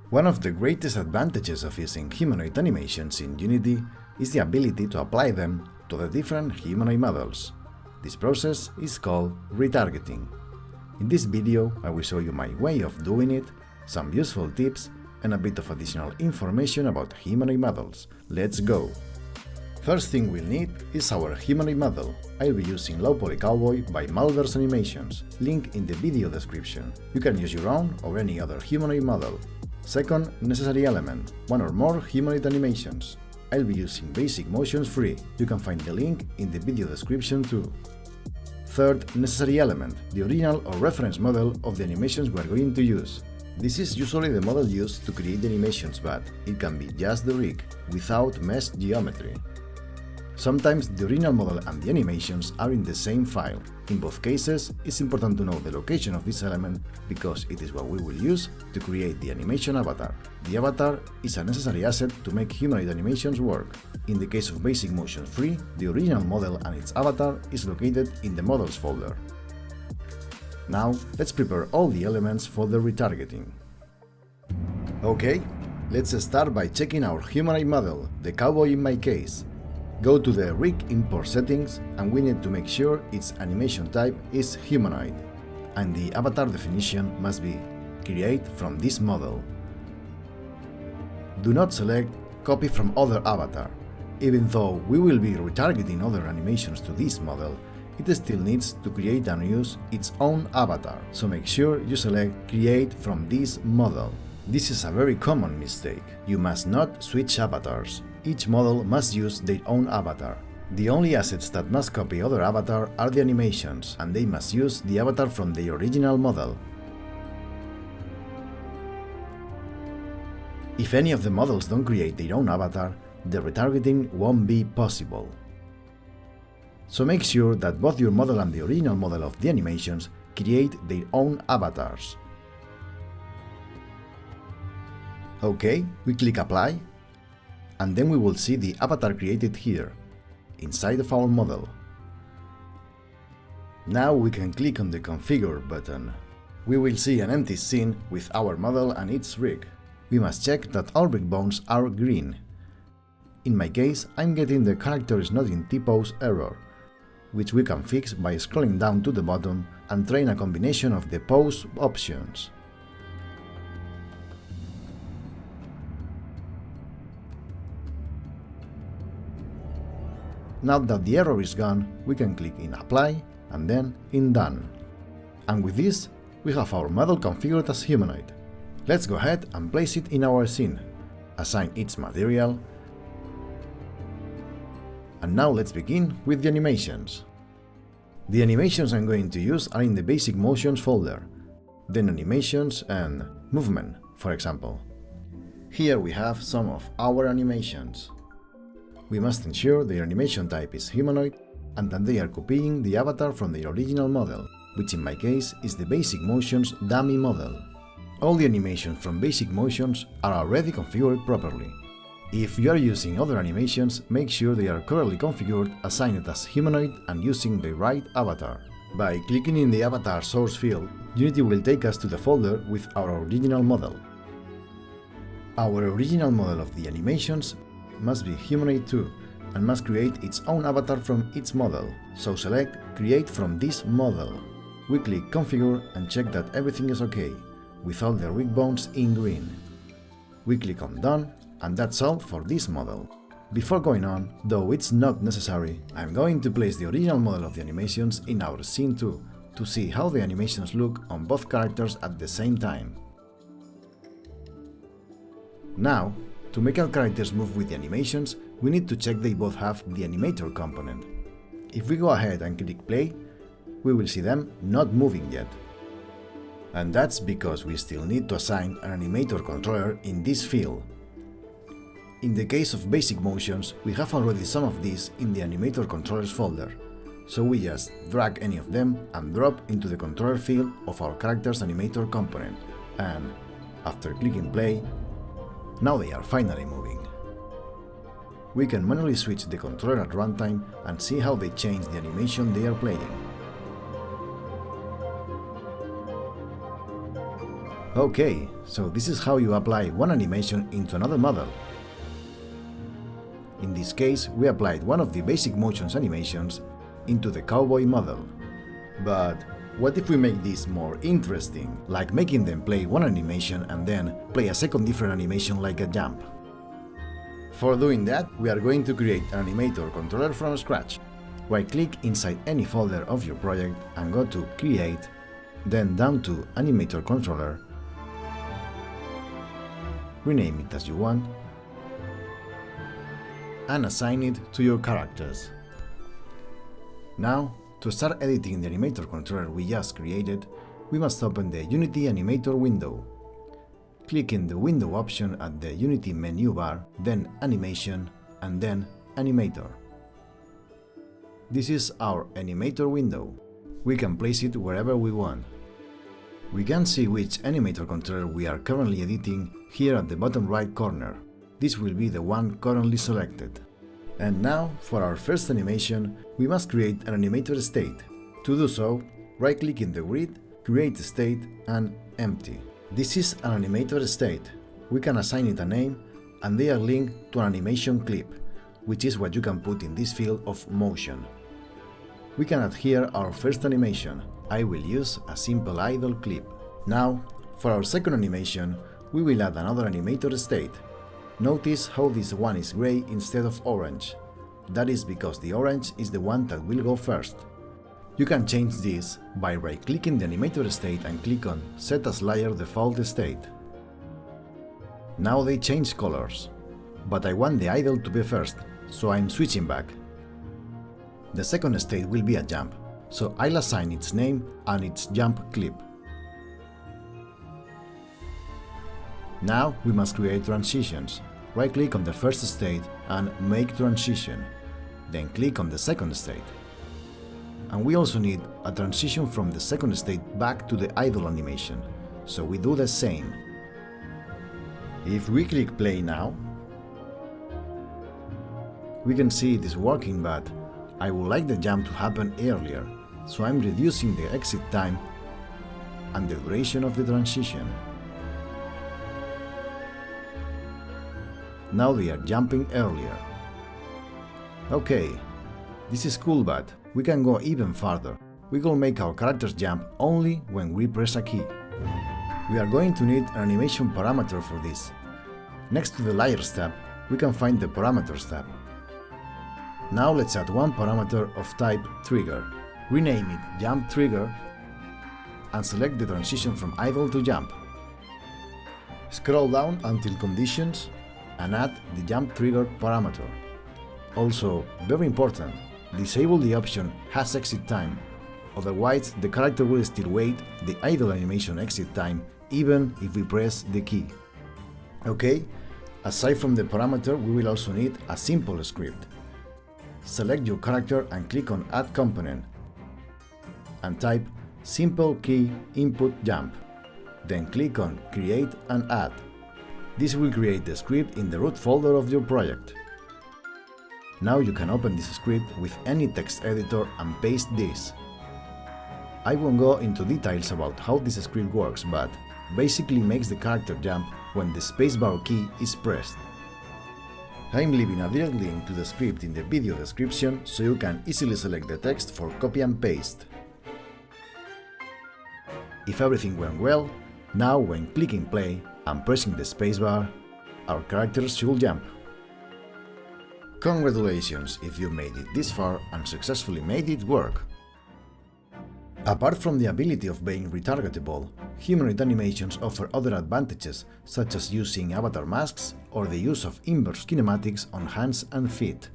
One of the greatest advantages of using humanoid animations in Unity is the ability to apply them to the different humanoid models. This process is called retargeting. In this video, I will show you my way of doing it, some useful tips, and a bit of additional information about humanoid models. Let's go! First thing we'll need is our humanoid model. I'll be using Low Poly Cowboy by Malverse Animations, link in the video description. You can use your own or any other humanoid model. Second, necessary element, one or more humanoid animations. I'll be using Basic Motions Free, you can find the link in the video description too. Third, necessary element, the original or reference model of the animations we are going to use. This is usually the model used to create the animations, but it can be just the rig, without mesh geometry. Sometimes the original model and the animations are in the same file. In both cases, it's important to know the location of this element because it is what we will use to create the animation avatar. The avatar is a necessary asset to make humanoid animations work. In the case of Basic Motion Free, the original model and its avatar is located in the Models folder. Now, let's prepare all the elements for the retargeting. Okay, let's start by checking our humanoid model, the cowboy in my case. Go to the rig import settings and we need to make sure its animation type is humanoid, and the avatar definition must be create from this model. Do not select copy from other avatar. Even though we will be retargeting other animations to this model, it still needs to create and use its own avatar, so make sure you select create from this model. This is a very common mistake. You must not switch avatars. Each model must use their own avatar. The only assets that must copy other avatar are the animations, and they must use the avatar from the original model. If any of the models don't create their own avatar, the retargeting won't be possible. So make sure that both your model and the original model of the animations create their own avatars. OK, we click Apply, and then we will see the avatar created here, inside of our model. Now we can click on the Configure button. We will see an empty scene with our model and its rig. We must check that all rig bones are green. In my case, I'm getting the character is not in T-pose error, which we can fix by scrolling down to the bottom and trying a combination of the pose options. Now that the error is gone, we can click in Apply and then in Done. And with this, we have our model configured as humanoid. Let's go ahead and place it in our scene, assign its material, and now let's begin with the animations. The animations I'm going to use are in the Basic Motions folder, then Animations and Movement, for example. Here we have some of our animations. We must ensure their animation type is humanoid and that they are copying the avatar from the original model, which in my case is the Basic Motions dummy model. All the animations from Basic Motions are already configured properly. If you are using other animations, make sure they are correctly configured, assigned as humanoid and using the right avatar. By clicking in the avatar source field, Unity will take us to the folder with our original model. Our original model of the animations must be humanoid too, and must create its own avatar from its model, so select Create from this model. We click Configure and check that everything is OK, with all the rig bones in green. We click on Done, and that's all for this model. Before going on, though it's not necessary, I'm going to place the original model of the animations in our scene too, to see how the animations look on both characters at the same time. Now, to make our characters move with the animations, we need to check they both have the animator component. If we go ahead and click play, we will see them not moving yet. And that's because we still need to assign an animator controller in this field. In the case of Basic Motions, we have already some of these in the Animator Controllers folder, so we just drag any of them and drop into the controller field of our character's animator component, and after clicking play, now they are finally moving. We can manually switch the controller at runtime and see how they change the animation they are playing. Okay, so this is how you apply one animation into another model. In this case, we applied one of the basic motions animations into the cowboy model. But what if we make this more interesting, like making them play one animation and then play a second different animation like a jump? For doing that, we are going to create an animator controller from scratch. Right-click inside any folder of your project and go to Create, then down to Animator Controller, rename it as you want, and assign it to your characters. Now, to start editing the animator controller we just created, we must open the Unity Animator window. Click in the window option at the Unity menu bar, then Animation, and then Animator. This is our animator window. We can place it wherever we want. We can see which animator controller we are currently editing here at the bottom right corner. This will be the one currently selected. And now, for our first animation, we must create an animator state. To do so, right-click in the grid, Create State, and Empty. This is an animator state. We can assign it a name, and they are linked to an animation clip, which is what you can put in this field of motion. We can add here our first animation. I will use a simple idle clip. Now, for our second animation, we will add another animator state. Notice how this one is gray instead of orange. That is because the orange is the one that will go first. You can change this by right-clicking the animator state and click on Set as Layer Default State. Now they change colors, but I want the idle to be first, so I'm switching back. The second state will be a jump, so I'll assign its name and its jump clip. Now we must create transitions. Right-click on the first state and Make Transition, then click on the second state. And we also need a transition from the second state back to the idle animation, so we do the same. If we click play now, we can see it is working, but I would like the jump to happen earlier, so I'm reducing the exit time and the duration of the transition. Now they are jumping earlier. Okay, this is cool, but we can go even farther. We will make our characters jump only when we press a key. We are going to need an animation parameter for this. Next to the Layers tab, we can find the Parameters tab. Now let's add one parameter of type Trigger. Rename it Jump Trigger and select the transition from idle to jump. Scroll down until Conditions and add the Jump Trigger parameter. Also, very important, disable the option Has Exit Time, otherwise the character will still wait the idle animation exit time even if we press the key. Okay, aside from the parameter, we will also need a simple script. Select your character and click on Add Component and type Simple Key Input Jump, then click on Create and Add. This will create the script in the root folder of your project. Now you can open this script with any text editor and paste this. I won't go into details about how this script works, but basically makes the character jump when the spacebar key is pressed. I'm leaving a direct link to the script in the video description so you can easily select the text for copy and paste. If everything went well, now when clicking play and pressing the spacebar, our characters should jump. Congratulations if you made it this far and successfully made it work! Apart from the ability of being retargetable, humanoid animations offer other advantages, such as using avatar masks or the use of inverse kinematics on hands and feet.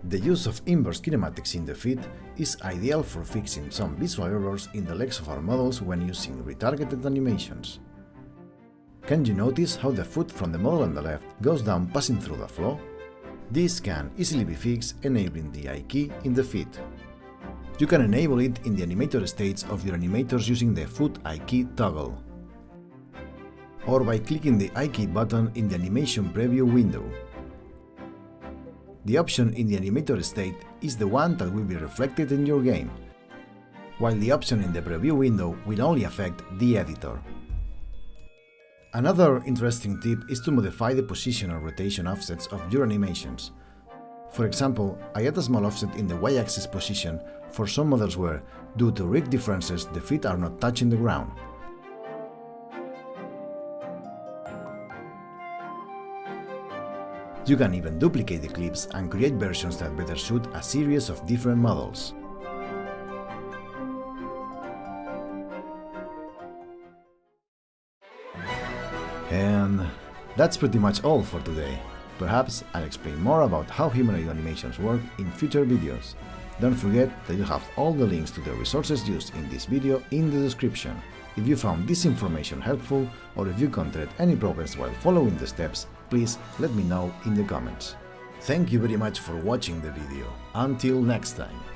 The use of inverse kinematics in the feet is ideal for fixing some visual errors in the legs of our models when using retargeted animations. Can you notice how the foot from the model on the left goes down passing through the floor? This can easily be fixed enabling the I key in the feet. You can enable it in the animator states of your animators using the Foot I key toggle, or by clicking the I key button in the animation preview window. The option in the animator state is the one that will be reflected in your game, while the option in the preview window will only affect the editor. Another interesting tip is to modify the position or rotation offsets of your animations. For example, I add a small offset in the y-axis position for some models where, due to rig differences, the feet are not touching the ground. You can even duplicate the clips and create versions that better suit a series of different models. And that's pretty much all for today. Perhaps I'll explain more about how humanoid animations work in future videos. Don't forget that you have all the links to the resources used in this video in the description. If you found this information helpful, or if you encountered any problems while following the steps, please let me know in the comments. Thank you very much for watching the video. Until next time.